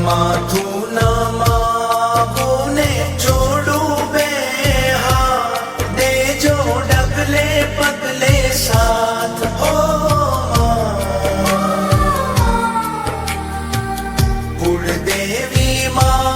માથું નમાવું ને જોડું બે હાથ, દેજો ડગલે પગલે સાથ. હો કુળદેવી માં